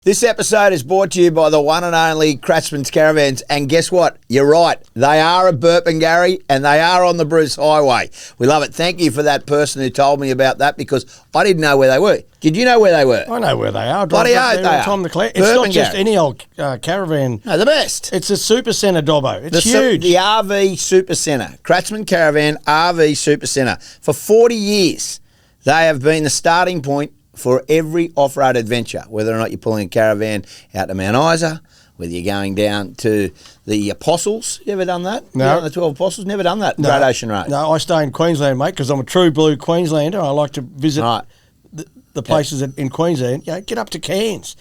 This episode is brought to you by the one and only Kratzmann Caravans, and guess what? You're right. They are at Burpengary and they are on the Bruce Highway. We love it. Thank you for that person who told me about that because I didn't know where they were. Did you know where they were? I know where they are. Bloody oath they are. It's not just any old caravan. No, the best. It's a super centre, Dobbo. It's huge. The RV Super Centre. Kratzmann Caravan RV Super Centre. For 40 years, they have been the starting point for every off-road adventure, whether or not you're pulling a caravan out to Mount Isa, whether you're going down to the Apostles. You ever done that? No. The 12 Apostles? Never done that? No. Great Ocean Road. No, I stay in Queensland, mate, because I'm a true blue Queenslander. I like to visit the places in Queensland. You know, get up to Cairns,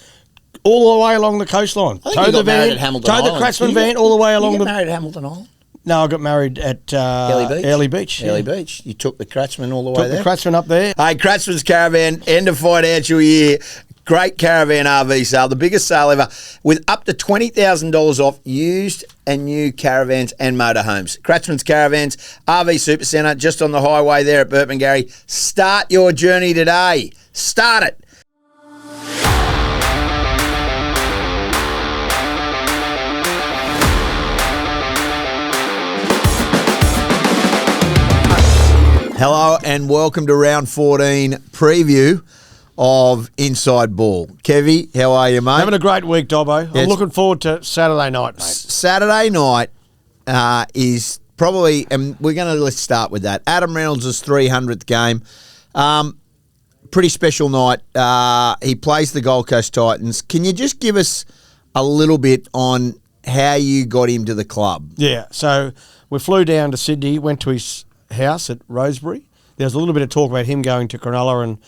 all the way along the coastline. Tow the van, tow the Kratzmann van all the way along the... You got married at Hamilton Island? No, I got married at Early Beach. Early Beach. You took the Kratzmann all the way there? Took the Kratzmann up there. Hey, Kratzmann's Caravan, end of financial year. Great caravan RV sale, the biggest sale ever, with up to $20,000 off used and new caravans and motorhomes. Kratzmann's Caravans, RV Super Centre, just on the highway there at Burpengary. Start your journey today. Start it. Hello and welcome to round 14 preview of Inside Ball. Kevie, how are you, mate? Having a great week, Dobbo. I'm looking forward to Saturday night, mate. Saturday night is probably, and let's start with that. Adam Reynolds' 300th game. Pretty special night. He plays the Gold Coast Titans. Can you just give us a little bit on how you got him to the club? Yeah, so we flew down to Sydney, went to his house at Rosebery. There was a little bit of talk about him going to Cronulla and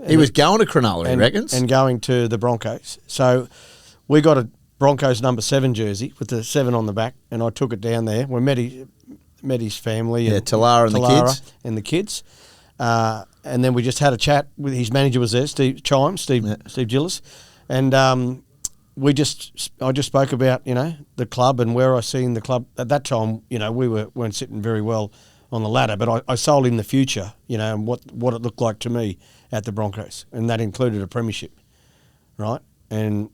he was going to Cronulla, he reckons, and going to the Broncos. So we got a Broncos number 7 jersey with the 7 on the back, and I took it down there. We met his family, Talara and the kids, and then we just had a chat with his manager was there, Steve Gillis, and I just spoke about the club and where I seen the club at that time. We weren't sitting very well on the ladder, but I sold him the future, and what it looked like to me at the Broncos, and that included a premiership, right? And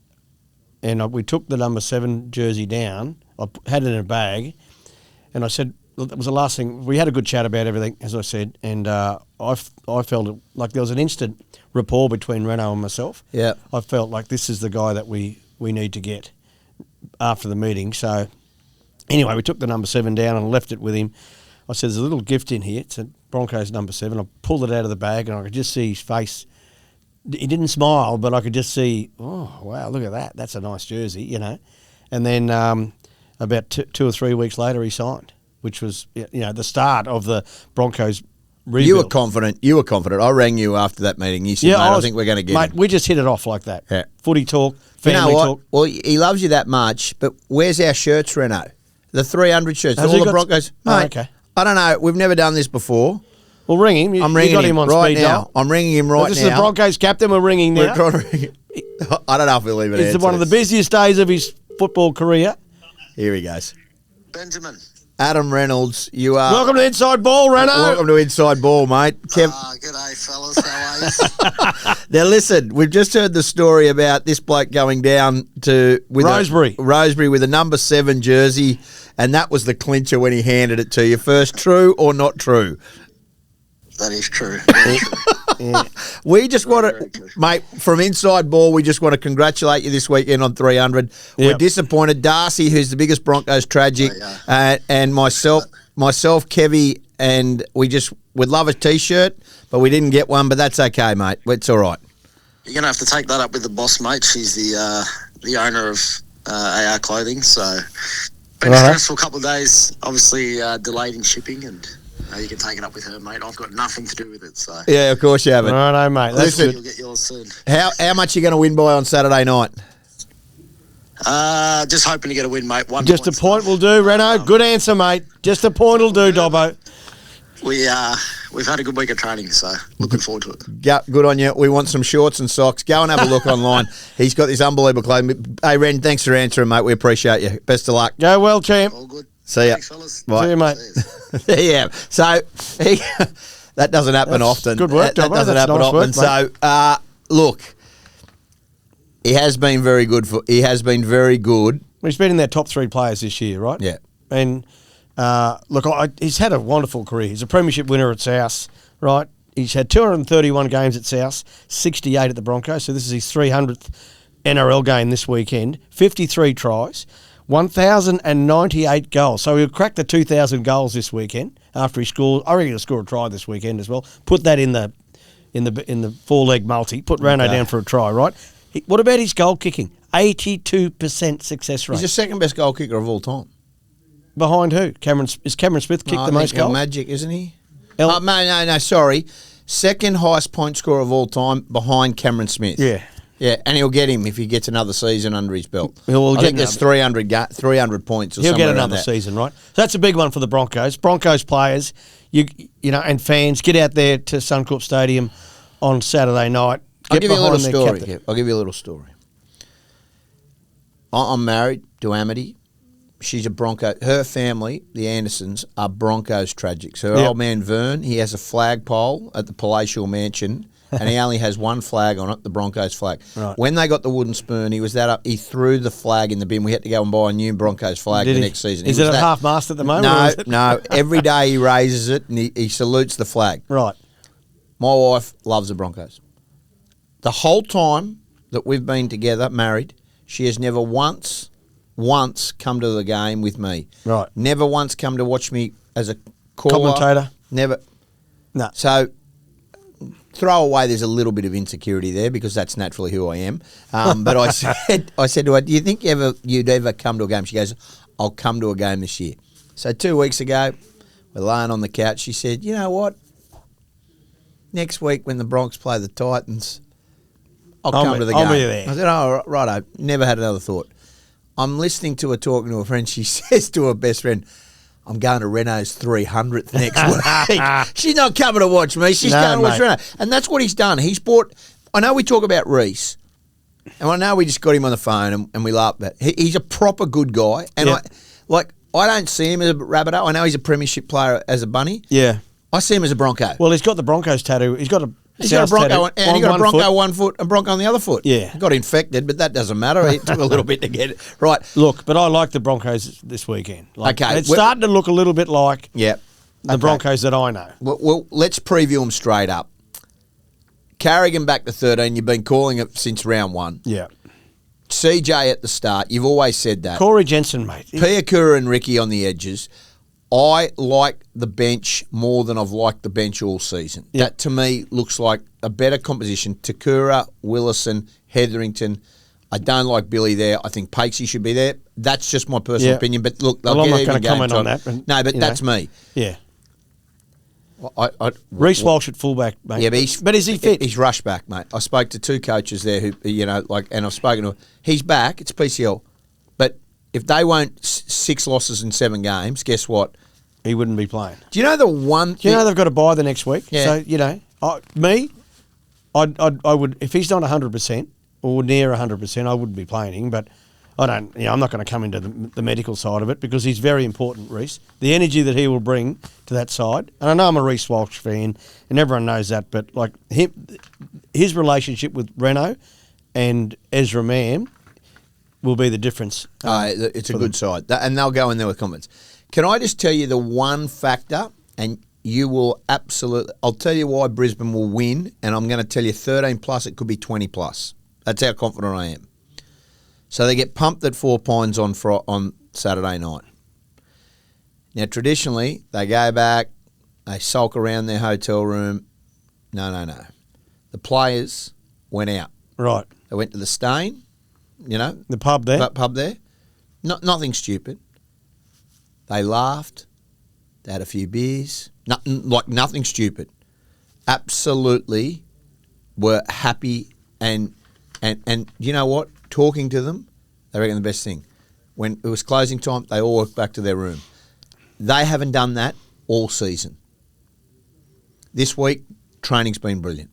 we took the number 7 jersey down. I had it in a bag, and I said, look, that was the last thing. We had a good chat about everything, as I said, and I felt like there was an instant rapport between Reyno and myself. Yeah, I felt like this is the guy that we need to get after the meeting. So anyway, we took the number 7 down and left it with him. I said, there's a little gift in here. It's a Broncos number 7. I pulled it out of the bag and I could just see his face. He didn't smile, but I could just see, oh, wow, look at that. That's a nice jersey, And then about 2 or 3 weeks later, he signed, which was, the start of the Broncos rebuild. You were confident. I rang you after that meeting. You said, I think we're going to get him. We just hit it off like that. Yeah. Footy talk, family talk. Well, he loves you that much, but where's our shirts, Reyno? The 300 shirts. Has all the Broncos. Mate, okay. I don't know. We've never done this before. Well, ring him. I'm ringing him on right speed now. dial. I'm ringing him right now. This is the Broncos captain. We're ringing now. We're trying to ring him. I don't know if he'll even answer. It's one of the busiest days of his football career. Here he goes. Benjamin. Adam Reynolds, you are... Welcome to Inside Ball, Reyno. Welcome to Inside Ball, mate. G'day, fellas. How are you? Now, listen, we've just heard the story about this bloke going down to... Rosebery with a number 7 jersey, and that was the clincher when he handed it to you. First, true or not true? That is true. Yeah. We just want to, mate, from Inside Ball, we just want to congratulate you this weekend on 300. Yep. We're disappointed. Darcy, who's the biggest Broncos tragic, and myself, Kevie, and we'd love a T-shirt, but we didn't get one, but that's okay, mate. It's all right. You're going to have to take that up with the boss, mate. She's the owner of AR Clothing, so been a stressful couple of days, obviously delayed in shipping, and... you can take it up with her, mate. I've got nothing to do with it, so... Yeah, of course you haven't. Righto, mate. That's Listen, good. You'll get yours soon. How much are you going to win by on Saturday night? Just hoping to get a win, mate. Just a point will do, Reyno. Good answer, mate. Just a point will do, Dobbo. We've had a good week of training, so looking forward to it. Yeah, good on you. We want some shorts and socks. Go and have a look online. He's got this unbelievable clothing. Hey, Ren, thanks for answering, mate. We appreciate you. Best of luck. Go well, champ. All good. See ya. Thanks, fellas. Right. See you, mate. Yeah. So that doesn't happen often. Good work, That doesn't happen nice often. work, so look, He has been very good. He has been very good. He's been in their top 3 players this year, right? Yeah. And look, he's had a wonderful career. He's a premiership winner at South, right? He's had 231 games at South, 68 at the Broncos. So this is his 300th NRL game this weekend. 53 tries, 1,098 goals. So he'll crack the 2,000 goals this weekend after he scores. I reckon he'll score a try this weekend as well. Put that in the 4-leg multi. Put Reyno down for a try, right? What about his goal kicking? 82% success rate. He's the second best goal kicker of all time. Behind who? Is Cameron Smith kicked the most goals? Magic, isn't he? No, sorry. Second highest point scorer of all time behind Cameron Smith. Yeah. Yeah, and he'll get him if he gets another seison under his belt. I think that's 300 points or something. He'll get another season, right? So that's a big one for the Broncos. Broncos players, you know, and fans, get out there to Suncorp Stadium on Saturday night. I'll give you a little story. I'm married to Amity. She's a Bronco. Her family, the Andersons, are Broncos tragics. Her old man, Vern, he has a flagpole at the palatial mansion, and he only has one flag on it, the Broncos flag. Right. When they got the wooden spoon, he was that up. He threw the flag in the bin. We had to go and buy a new Broncos flag next season. Is it at half-mast at the moment? No. Every day he raises it, and he salutes the flag. Right. My wife loves the Broncos. The whole time that we've been together, married, she has never once come to the game with me. Right. Never once come to watch me as a caller. Commentator? Never. No. So, throw away there's a little bit of insecurity there because that's naturally who I am. But I said to her, do you think you'd ever come to a game? She goes, I'll come to a game this year. So 2 weeks ago, we're laying on the couch. She said, you know what? Next week when the Broncos play the Titans, I'll come to the game. I'll be there. I said, oh, righto. Never had another thought. I'm listening to her talking to a friend. She says to her best friend, I'm going to Reyno's 300th next week. She's not coming to watch me. She's going to watch Reyno. And that's what he's done. He's bought, I know we talk about Reese, and I know we just got him on the phone and we laugh about it. He's a proper good guy. And I don't see him as a Rabbitoh. I know he's a premiership player as a bunny. Yeah. I see him as a Bronco. Well, he's got the Broncos tattoo. He's got a Bronco and he got a Bronco one foot and Bronco on the other foot. Yeah. Got infected, but that doesn't matter. It took a little bit to get it. Right. Look, but I like the Broncos this weekend. Okay. It's starting to look a little bit like the Broncos that I know. Well, let's preview them straight up. Carrigan back to 13. You've been calling it since round 1. Yeah. CJ at the start. You've always said that. Corey Jensen, mate. Piakura and Ricky on the edges. I like the bench more than I've liked the bench all season. Yep. That, to me, looks like a better composition. Takura, Willison, Hetherington. I don't like Billy there. I think Pakesy should be there. That's just my personal opinion. But look, I'm not going to comment on that. No, but that's me. Yeah. Reece Walsh at fullback, mate. Yeah, but is he fit? He's rushed back, mate. I spoke to 2 coaches there who, and I've spoken to him. He's back. It's PCL. But if they won't 6 losses in 7 games, guess what? He wouldn't be playing. Do you know the one thing? You know they've got to buy the next week? Yeah. So, I would, if he's not 100% or near 100%, I wouldn't be playing him. But I'm not going to come into the medical side of it because he's very important, Reece. The energy that he will bring to that side. And I know I'm a Reece Walsh fan and everyone knows that, but like his relationship with Reyno and Ezra Mam will be the difference. It's a good side. And they'll go in there with confidence. Can I just tell you the one factor, and you will absolutely... I'll tell you why Brisbane will win, and I'm going to tell you 13 plus, it could be 20 plus. That's how confident I am. So they get pumped at 4 Pines on Saturday night. Now, traditionally, they go back, they sulk around their hotel room. No. The players went out. Right. They went to the Stain, the pub there. Pub there. Nothing stupid. They laughed. They had a few beers. Nothing stupid. Absolutely were happy and you know what? Talking to them, they reckon the best thing. When it was closing time, they all walked back to their room. They haven't done that all season. This week, training's been brilliant.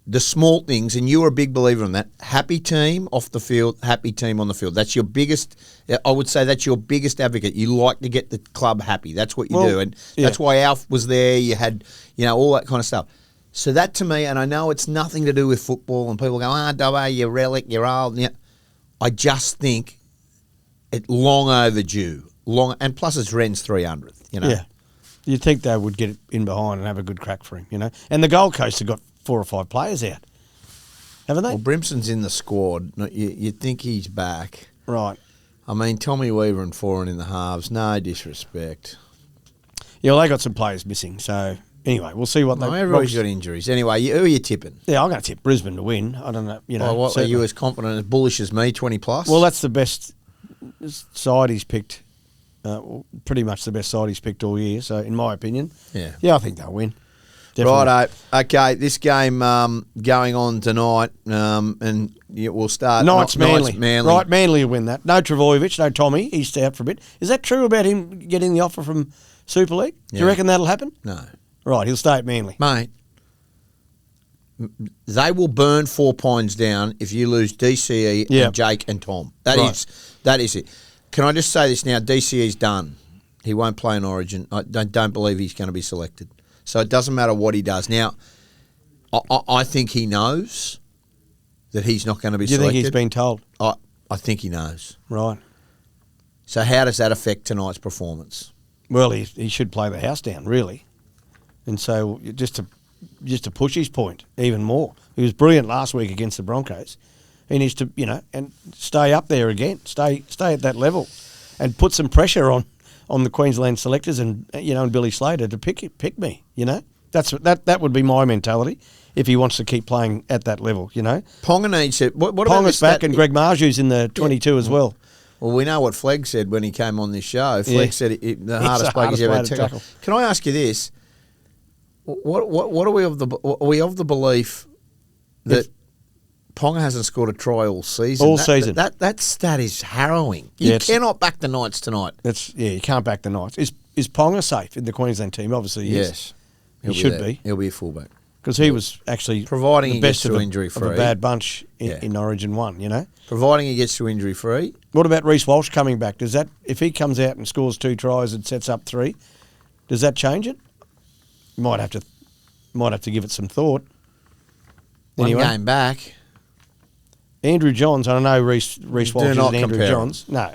The small things, and you are a big believer in that, happy team off the field, happy team on the field. That's your biggest, I would say that's your biggest advocate. You like to get the club happy. That's what you do. And that's why Alf was there. You had, all that kind of stuff. So that to me, and I know it's nothing to do with football, and people go, Dobbo, you're relic, you're old. Yeah. I just think it's long overdue. And plus it's Ren's 300th, you know. Yeah. You'd think they would get in behind and have a good crack for him, you know. And the Gold Coast have got 4 or 5 players out, haven't they? Well, Brimson's in the squad. You'd think he's back. Right. I mean, Tommy Weaver and Foran in the halves, no disrespect. Yeah, well, they got some players missing, so... Anyway, we'll see what they... Everybody's got injuries. Anyway, who are you tipping? Yeah, I'm going to tip Brisbane to win. I don't know, you know. What are you as confident, as bullish as me, 20 plus? Well, that's the best side he's picked. Pretty much the best side he's picked all year, so in my opinion. Yeah, I think they'll win. Definitely. Righto. Okay, this game going on tonight, and we'll start... Knights Manly. Right, Manly will win that. No Travojevic, no Tommy. He's out for a bit. Is that true about him getting the offer from Super League? Do you reckon that'll happen? No. Right, he'll stay at Manly. Mate, they will burn 4 points down if you lose DCE and Jake and Tom. That is it. Can I just say this now? DCE's done. He won't play in Origin. I don't believe he's going to be selected. So it doesn't matter what he does. Now, I think he knows that he's not going to be selected. Do you think he's been told? I think he knows. Right. So how does that affect tonight's performance? Well, he should play the house down, really. And so just to push his point even more. He was brilliant last week against the Broncos. He needs to, and stay up there again. Stay at that level, and put some pressure on the Queensland selectors and and Billy Slater to pick me. That would be my mentality if he wants to keep playing at that level. Ponga needs it. What Ponga's back, and Greg Marju's in the 22 as well. Well, we know what Flegg said when he came on this show. Flegg said the hardest bloke he's ever tackled. Can I ask you this? What are we of the belief that Ponga hasn't scored a try all season? Season. That stat is harrowing. You cannot back the Knights tonight. You can't back the Knights. Is Ponga safe in the Queensland team? Obviously, yes. He should be. He'll be a fullback. Because he was actually providing the he best gets to injury free of a bad bunch in Origin 1, Providing he gets to injury free. What about Reece Walsh coming back? Does that, if he comes out and scores 2 tries and sets up 3, does that change it? Might have to give it some thought. Anyway. One game back. Andrew Johns, I know Reece Walsh is Andrew Johns. No.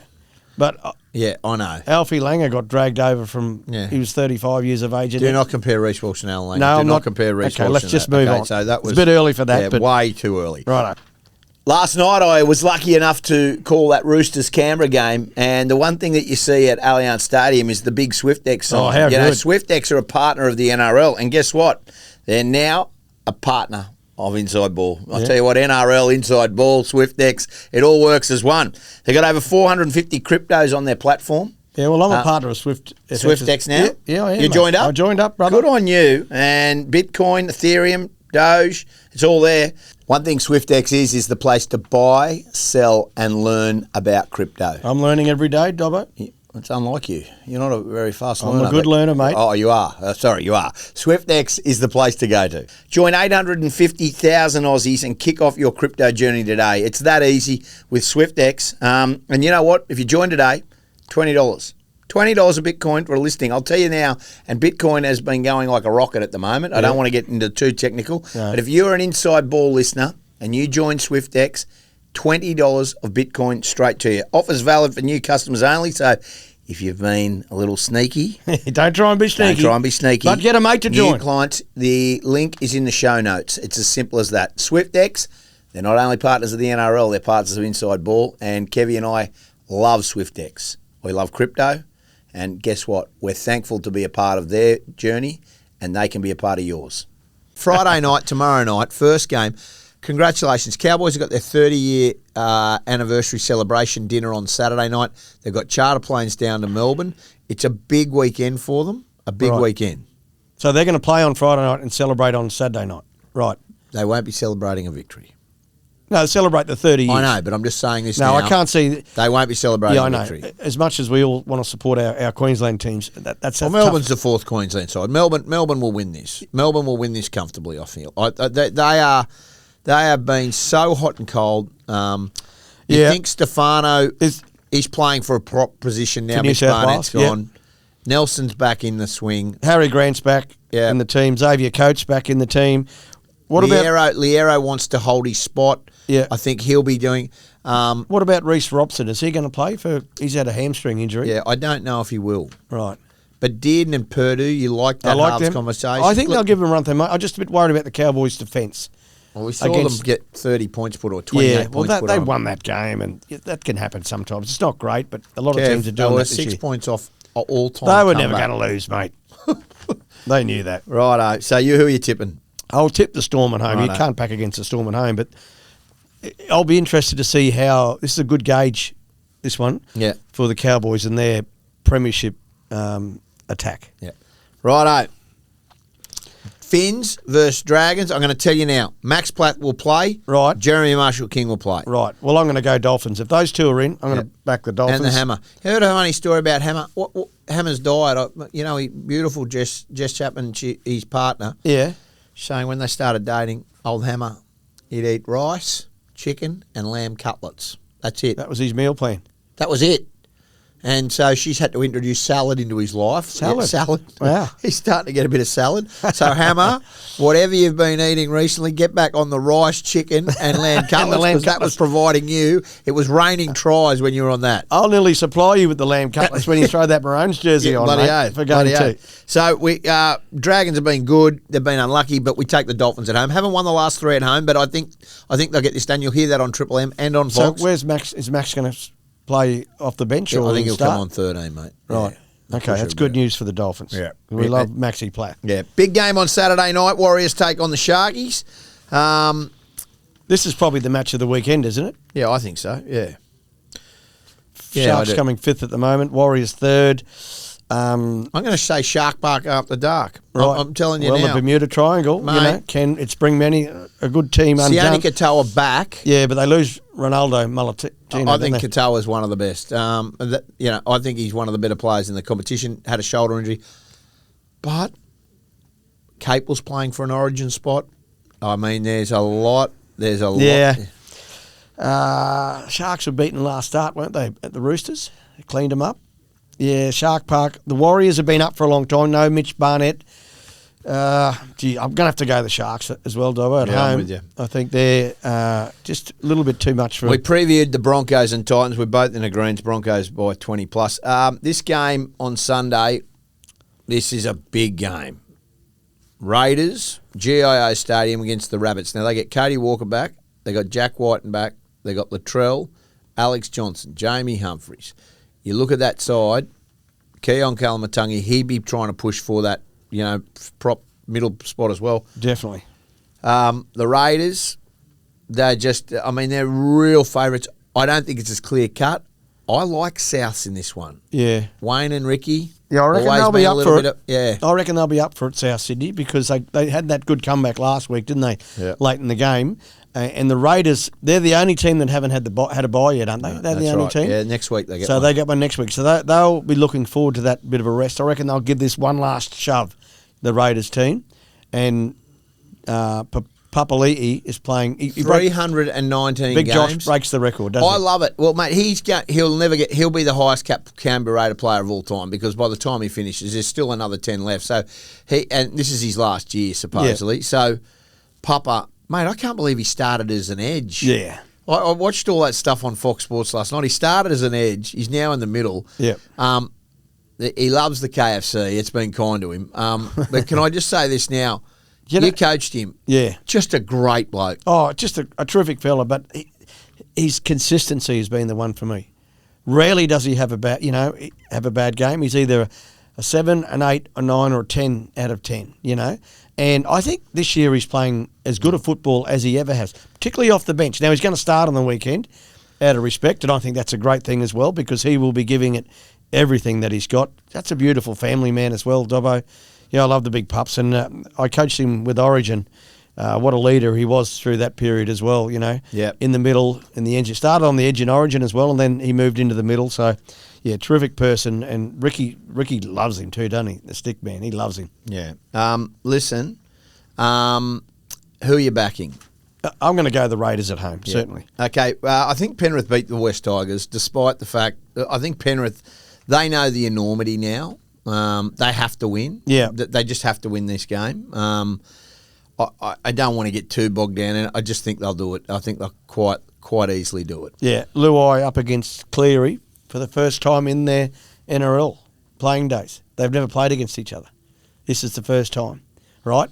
But yeah, I know. Alfie Langer got dragged over from he was 35 years of age. Do not compare Reece Walsh and Al Langer. No, I'm not compare Reece Walsh. Okay, let's just move on. So that was it's a bit early for that, but way too early. Right. Last night I was lucky enough to call that Roosters Canberra game, and the one thing that you see at Allianz Stadium is the big SwiftX sign. Oh, how good. SwiftX are a partner of the NRL, and guess what? They're now a partner of Inside Ball. I'll tell you what, NRL, Inside Ball, SwiftX, it all works as one. They've got over 450 cryptos on their platform. Yeah, well, I'm a partner of SwiftX now. Yeah, I am. You joined up? I joined up, brother. Good on you. And Bitcoin, Ethereum, Doge, it's all there. One thing SwiftX is the place to buy, sell, and learn about crypto. I'm learning every day, Dobbo. It's unlike you. You're not a very fast learner. I'm a good learner, mate. Oh, you are. Sorry, you are. SwiftX is the place to go to. Join 850,000 Aussies and kick off your crypto journey today. It's that easy with SwiftX. And you know what? If you join today, $20. $20 a Bitcoin for a listing. I'll tell you now, and Bitcoin has been going like a rocket at the moment. I don't want to get into too technical. No. But if you're an Inside Ball listener and you join SwiftX, $20 of Bitcoin straight to you. Offers valid for new customers only, so if you've been a little sneaky... Don't try and be sneaky. But get a mate to join. New clients, the link is in the show notes. It's as simple as that. SwiftX, they're not only partners of the NRL, they're partners of Inside Ball, and Kevie and I love SwiftX. We love crypto, and guess what? We're thankful to be a part of their journey, and they can be a part of yours. Friday night, tomorrow night, first game. Congratulations. Cowboys have got their 30-year anniversary celebration dinner on Saturday night. They've got charter planes down to Melbourne. It's a big weekend for them, a big weekend. So they're going to play on Friday night and celebrate on Saturday night. Right. They won't be celebrating a victory. No, celebrate the 30 years. I know, but I'm just saying this now. No, I can't see... They won't be celebrating a victory. Yeah, I know. As much as we all want to support our Queensland teams, that's Melbourne's the fourth Queensland side. Melbourne will win this. Melbourne will win this comfortably, I feel. They have been so hot and cold. You think Stefano is playing for a prop position now. Mitch Barnett's gone. Nelson's back in the swing. Harry Grant's back. in the team. Xavier Coates back in the team. What about Liero wants to hold his spot. Yeah. I think he'll be doing. What about Reece Robson? Is he going to play he's had a hamstring injury? Yeah, I don't know if he will. Right. But Dearden and Purdue, you like that halves conversation? I think they'll give them a run through. I'm just a bit worried about the Cowboys' defence. Well, we saw them get 30 points put or 28 points put they on. won that game, and that can happen sometimes. It's not great, but a lot of teams are doing that this 6 year. points off all time. They were never going to lose, mate. They knew that. Righto. So who are you tipping? I'll tip the Storm at home. Righto. You can't pack against the Storm at home, but I'll be interested to see how this is a good gauge. This one, for the Cowboys and their premiership attack. Yeah. Righto. Finns versus Dragons. I'm going to tell you now. Max Platt will play. Right. Jeremy Marshall-King will play. Right. Well, I'm going to go Dolphins. If those two are in, I'm going to back the Dolphins. And the Hammer. Heard a funny story about Hammer. What Hammer's died. Beautiful Jess Chapman, his partner. Yeah. Saying when they started dating, old Hammer, he'd eat rice, chicken, and lamb cutlets. That's it. That was his meal plan. That was it. And so she's had to introduce salad into his life. Salad? Yeah, salad. Wow. He's starting to get a bit of salad. So, Hammer, whatever you've been eating recently, get back on the rice, chicken, and lamb cutlets, because that was providing you. It was raining tries when you were on that. I'll nearly supply you with the lamb cutlets when you throw that Maroons jersey on, bloody mate, for going to. So, Dragons have been good. They've been unlucky, but we take the Dolphins at home. Haven't won the last 3 at home, but I think they'll get this done. You'll hear that on Triple M and on Fox. So, where's Max? Is Max going to play off the bench? Or I think he'll start? come on 13, mate. Right. Yeah. Okay, that's good news for the Dolphins. Yeah. We love Maxi Platt. Yeah. Big game on Saturday night. Warriors take on the Sharkies. This is probably the match of the weekend, isn't it? Yeah, I think so. Yeah. Sharks coming 5th at the moment. Warriors 3rd. I'm going to say Shark Park after dark. Right. I'm telling you now. now. The Bermuda Triangle, mate, can it's bring many a good team undone. Sione Katoa back. Yeah, but they lose Ronaldo Mulatino. I think Katoa is one of the best. I think he's one of the better players in the competition. Had a shoulder injury, but Capel's playing for an Origin spot. I mean, there's a lot. Yeah. Sharks were beaten last start, weren't they, at the Roosters? They cleaned them up. Yeah, Shark Park. The Warriors have been up for a long time. No Mitch Barnett. I'm going to have to go the Sharks as well, Dobbo, at home. I'm with you. I think they're just a little bit too much for... We previewed the Broncos and Titans. We're both in agreement. Broncos by 20+. This game on Sunday, this is a big game. Raiders, GIO Stadium against the Rabbits. Now, they get Cody Walker back. They got Jack Whiten back. They got Latrell, Alex Johnson, Jamie Humphries. You look at that side, Keon Kalamatangi, he'd be trying to push for that, prop middle spot as well. Definitely. The Raiders, they're real favourites. I don't think it's as clear cut. I like Souths in this one. Yeah. Wayne and Ricky. Yeah, I reckon they'll be up for it. I reckon they'll be up for it, South Sydney, because they had that good comeback last week, didn't they? Yeah. Late in the game. And the Raiders, they're the only team that haven't had a bye yet, aren't they? They're the only team. Yeah, next week they get one. So they get one next week. So they'll be looking forward to that bit of a rest. I reckon they'll give this one last shove, the Raiders team. And Papali'i is playing... 319 Big games. Josh breaks the record, doesn't he? I love it. Well, mate, he'll be the highest cap Canberra Raider player of all time, because by the time he finishes, there's still another 10 left. So and this is his last year, supposedly. Yeah. So Papa... Mate, I can't believe he started as an edge. Yeah. I watched all that stuff on Fox Sports last night. He started as an edge. He's now in the middle. Yeah. He loves the KFC. It's been kind to him. But can I just say this now? You coached him. Yeah. Just a great bloke. Oh, just a terrific fella. But his consistency has been the one for me. Rarely does he have a bad game. He's either a 7, an 8, a 9, or a 10 out of 10, And I think this year he's playing as good a football as he ever has, particularly off the bench. Now, he's going to start on the weekend out of respect, and I think that's a great thing as well, because he will be giving it everything that he's got. That's a beautiful family man as well, Dobbo. Yeah, I love the big pups, and I coached him with Origin. What a leader he was through that period as well, Yep. In the middle, in the edge. He started on the edge in Origin as well, and then he moved into the middle. So, yeah, terrific person. And Ricky loves him too, doesn't he? The stick man, he loves him. Yeah. Listen, who are you backing? I'm going to go the Raiders at home, certainly. Okay, I think Penrith beat the West Tigers, despite the fact I think Penrith, they know the enormity now. They have to win. Yeah. They just have to win this game. I don't want to get too bogged down in it. I just think they'll do it. I think they'll quite easily do it. Yeah, Luai up against Cleary for the first time in their NRL playing days. They've never played against each other. This is the first time, right?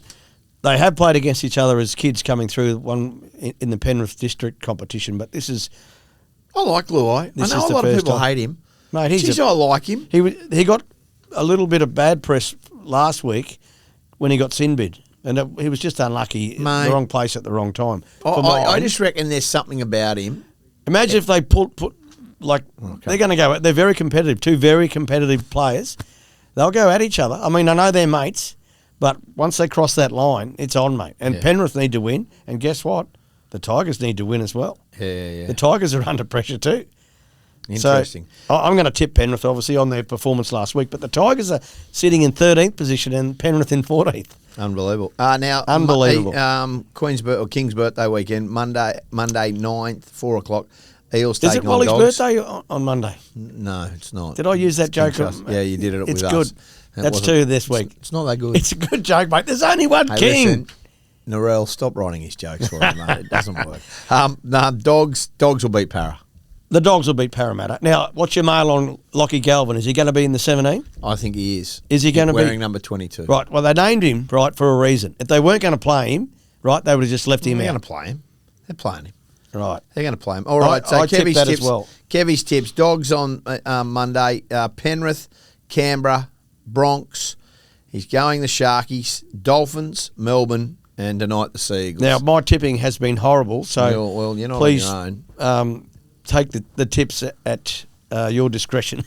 They have played against each other as kids coming through one in the Penrith district competition, but this is... I like Luai. I know a lot of people hate him. Mate, I like him. He got a little bit of bad press last week when he got sin bid. And he was just unlucky, Mate, the wrong place at the wrong time. I just reckon there's something about him. Imagine if they they're going to go. They're very competitive. Two very competitive players. They'll go at each other. I mean, I know they're mates, but once they cross that line, it's on, mate. And Penrith need to win. And guess what? The Tigers need to win as well. Yeah. The Tigers are under pressure too. Interesting. So I'm going to tip Penrith, obviously, on their performance last week. But the Tigers are sitting in 13th position and Penrith in 14th. Unbelievable. Now, King's birthday weekend, Monday 9th, 4 o'clock. Eels taking on Dogs. Is it Wally's birthday on Monday? No, it's not. Did I use that joke? Yeah, you did it with us. It's good. That's two this week. It's not that good. It's a good joke, mate. There's only one king. Listen, Narelle, stop writing his jokes for him, mate. It doesn't work. Dogs will beat Para. The Dogs will beat Parramatta. Now, what's your mail on Lockie Galvin? Is he going to be in the 17? I think he is. Is he going to be wearing number 22? Right. Well, they named him right for a reason. If they weren't going to play him, right, they would have just left him out. They're going to play him. They're playing him. Right. They're going to play him. All right. So I Kevie's that tips. as well. Kevie's tips. Dogs on Monday. Penrith, Canberra, Broncos. He's going the Sharkies, Dolphins, Melbourne, and tonight the Sea Eagles. Now, my tipping has been horrible, so well, you're not please on your own. Take the tips at your discretion.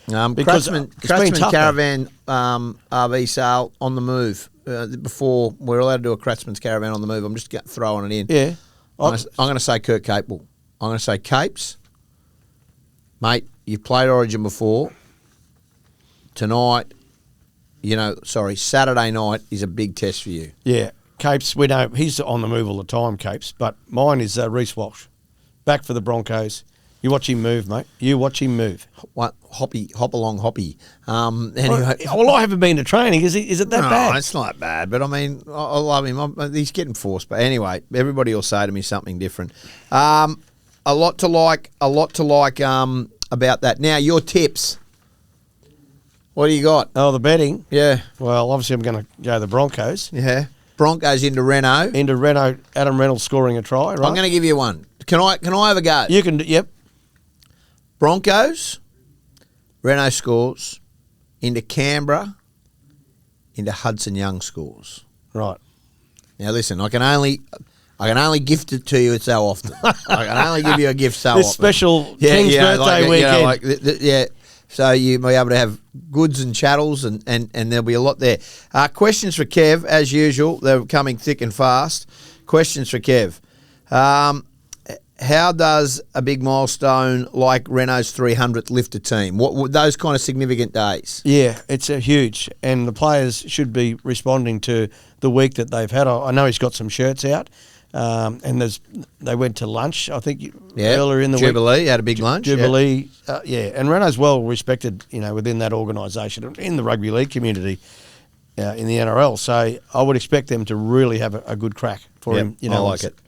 Kratzmann Caravan RV sale on the move. Before we're allowed to do a Kratzmann's Caravan on the move, I'm just throwing it in. Yeah. I'm going to say Kurt Capel. I'm going to say Capes. Mate, you've played Origin before. Tonight, Saturday night is a big test for you. Yeah. Capes, we know he's on the move all the time, Capes, but mine is Reece Walsh. Back for the Broncos. You watch him move, mate. You watch him move. Hop along, Hoppy. Anyway. Well, I haven't been to training. Is it that bad? No, it's not bad. But I mean, I love him. He's getting forced. But anyway, everybody will say to me something different. A lot to like about that. Now, your tips. What do you got? Oh, the betting. Yeah. Well, obviously, I'm going to go the Broncos. Yeah. Broncos into Reyno. Into Reyno. Adam Reynolds scoring a try. Right. I'm going to give you one. Can I have a go? You can. Yep. Broncos, Reyno scores, into Canberra, into Hudson Young scores. Right. Now listen, I can only gift it to you so often. I can only give you a gift so often. This special King's birthday weekend. So you may be able to have goods and chattels and there'll be a lot there. Questions for Kev, as usual. They're coming thick and fast. Questions for Kev. How does a big milestone like Reynolds 300th lift a team? What those kind of significant days? Yeah, it's a huge, and the players should be responding to the week that they've had. I know he's got some shirts out, and they went to lunch, I think, earlier in the Jubilee, week. Had a big lunch. Jubilee, and Reynolds well respected, within that organisation, in the rugby league community, in the NRL. So I would expect them to really have a good crack for him. I like it.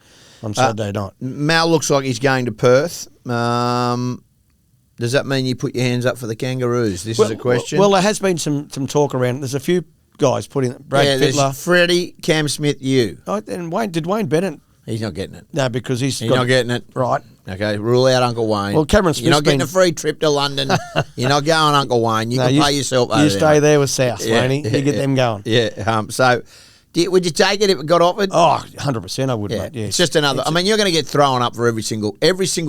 On Saturday night. Mal looks like he's going to Perth. Does that mean you put your hands up for the Kangaroos? This is a question. Well, there has been some talk around. There's a few guys putting Brad Fittler. There's Freddie, Cam Smith, you. And Wayne Bennett? He's not getting it. No, because he's not getting it. Right. Okay, rule out Uncle Wayne. Well, Cameron Smith's You're not getting a free trip to London. You're not going Uncle Wayne. You can pay yourself over there. You stay there with South, Wayne. You get them going. Yeah. Would you take it if it got offered? Oh, 100% I would, mate. Yeah. It's just another. You're going to get thrown up for every single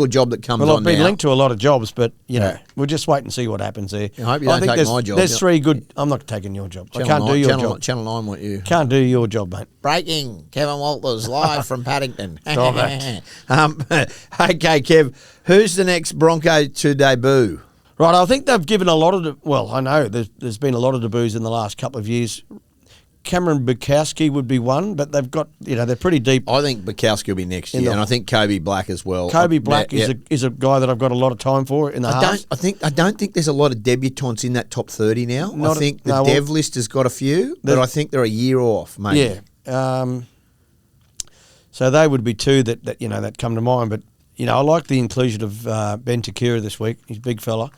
job that comes on. Well, I've been linked to a lot of jobs, but we'll just wait and see what happens there. I hope you don't take my job. There's three good. I'm not taking your job. I can't do your job. Channel 9 want you. Can't do your job, mate. Breaking: Kevin Walters live from Paddington. Stop it. Okay, Kev. Who's the next Bronco to debut? Right, I think they've given a lot of. I know there's been a lot of debuts in the last couple of years. Cameron Bukowski would be one, but they've got, they're pretty deep. I think Bukowski will be next year, and I think Kevie Black as well. Kevie Black is a guy that I've got a lot of time for in the half. I don't think there's a lot of debutants in that top 30 now. I think the dev list has got a few, but I think they're a year off, maybe. Yeah. So they would be two that come to mind. But I like the inclusion of Ben Takura this week. He's a big fella.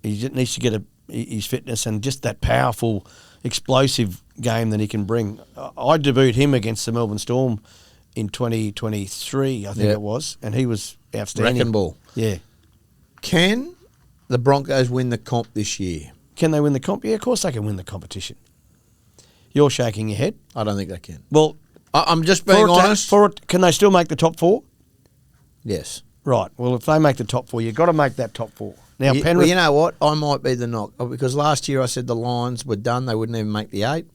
He just needs to get his fitness and just that powerful, explosive game that he can bring. I debuted him against the Melbourne Storm in 2023, I think it was, and he was outstanding. Wrecking ball. Yeah. Can the Broncos win the comp this year? Can they win the comp? Yeah, of course they can win the competition. You're shaking your head. I don't think they can. Well, I'm just being honest. Can they still make the top four? Yes. Right. Well, if they make the top four, you've got to make that top four. Now, Penrith... Well, you know what? I might be the knock. Because last year I said the Lions were done. They wouldn't even make the 8.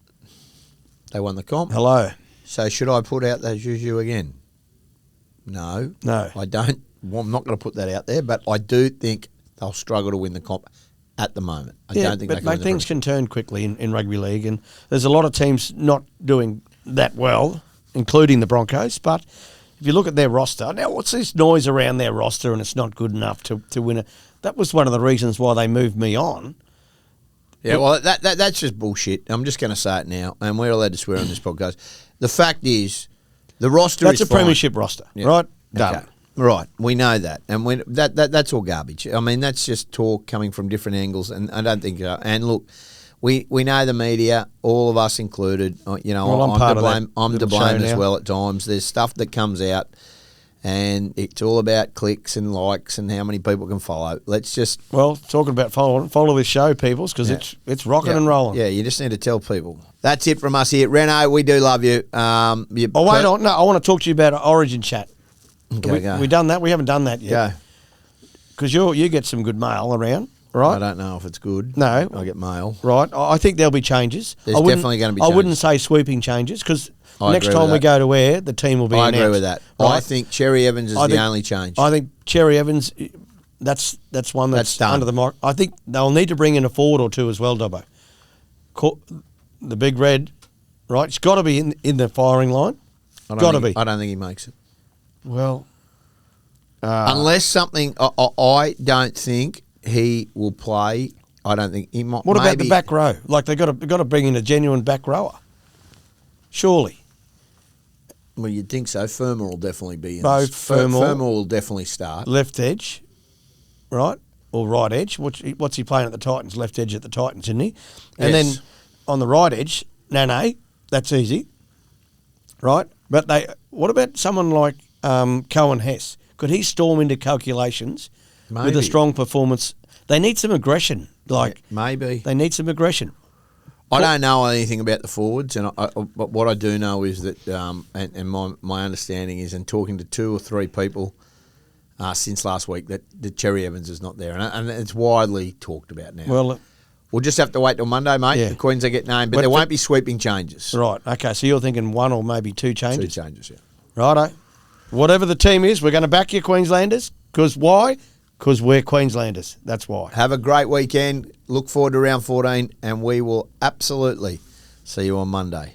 They won the comp. Hello. So should I put out that juju again? No. I don't. Well, I'm not going to put that out there, but I do think they'll struggle to win the comp at the moment. I don't think they can win the things can turn quickly in rugby league, and there's a lot of teams not doing that well, including the Broncos, but... If you look at their roster, now what's this noise around their roster and it's not good enough to win it? That was one of the reasons why they moved me on. Yeah, well, that's just bullshit. I'm just going to say it now, and we're allowed to swear on this podcast. The fact is, the roster that's is a premiership roster, right? Done. Okay. Right, we know that, and that's all garbage. I mean, that's just talk coming from different angles, and I don't think. And look, we know the media, all of us included. I'm to blame. I'm to blame as well at times. There's stuff that comes out, and it's all about clicks and likes and how many people can follow. Let's just talking about follow this show, peoples, because it's rocking and rolling. Yeah, you just need to tell people. That's it from us here, Reyno. We do love you. I want to talk to you about Origin chat. Go. We done that? We haven't done that yet. Go. Because you get some good mail around. Right? I don't know if it's good. No. I get mail. Right. I think there'll be changes. There's definitely going to be changes. I wouldn't say sweeping changes because next time we go to air, the team will be announced. I agree with that. Right? I think Cherry Evans is the only change. I think Cherry Evans, that's one that's under the mark. I think they'll need to bring in a forward or two as well, Dobbo. The Big Red, right? It's got to be in the firing line. Got to be. I don't think he makes it. Well. Unless something, I don't think he will play. I don't think he might. What about the back row? Like they've got to bring in a genuine back rower. Surely. Well, you'd think so. Firma will definitely be in. Both Firma will definitely start. Left edge, right? Or right edge. What's he playing at the Titans? Left edge at the Titans, isn't he? And then on the right edge, Nane, that's easy. Right? But what about someone like Cohen Hess? Could he storm into calculations with a strong performance? They need some aggression. Maybe. They need some aggression. I don't know anything about the forwards, but what I do know is that, and my understanding is, and talking to 2 or 3 people since last week, that Cherry Evans is not there, and it's widely talked about now. Well, we'll just have to wait till Monday, mate. Yeah. The Queens will get named, but there won't be sweeping changes. Right. Okay. So you're thinking 1 or maybe 2 changes. 2 changes, yeah. Righto. Whatever the team is, we're going to back you, Queenslanders. Because why? Because we're Queenslanders. That's why. Have a great weekend. Look forward to round 14, and we will absolutely see you on Monday.